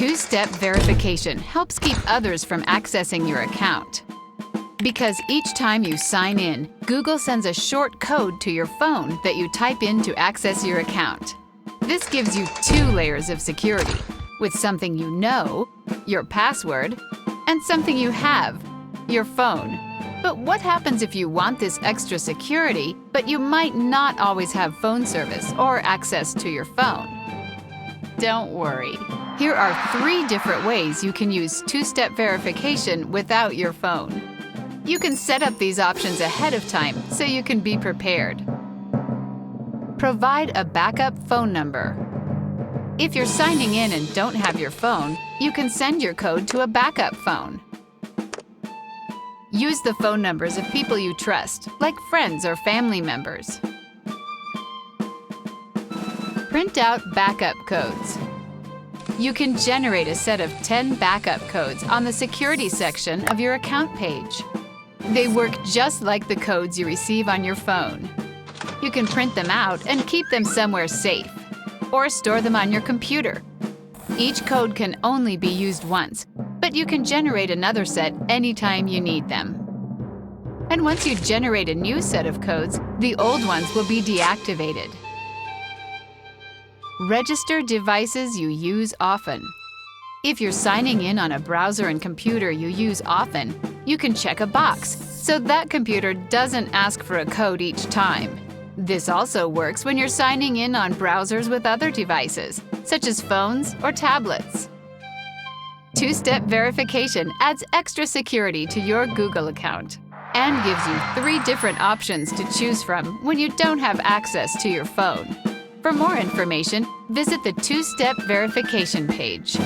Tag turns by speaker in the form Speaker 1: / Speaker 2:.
Speaker 1: Two-step verification helps keep others from accessing your account. Because each time you sign in, Google sends a short code to your phone that you type in to access your account. This gives you 2 layers of security, with something you know, your password, and something you have, your phone. But what happens if you want this extra security, but you might not always have phone service or access to your phone? Don't worry. Here are 3 different ways you can use two-step verification without your phone. You can set up these options ahead of time so you can be prepared. Provide a backup phone number. If you're signing in and don't have your phone, you can send your code to a backup phone. Use the phone numbers of people you trust, like friends or family members. Print out backup codes. You can generate a set of 10 backup codes on the security section of your account page. They work just like the codes you receive on your phone. You can print them out and keep them somewhere safe, or store them on your computer. Each code can only be used once, but you can generate another set anytime you need them. And once you generate a new set of codes, the old ones will be deactivated. Register devices you use often. If you're signing in on a browser and computer you use often, you can check a box so that computer doesn't ask for a code each time. This also works when you're signing in on browsers with other devices, such as phones or tablets. Two-step verification adds extra security to your Google account and gives you 3 different options to choose from when you don't have access to your phone. For more information, visit the two-step verification page.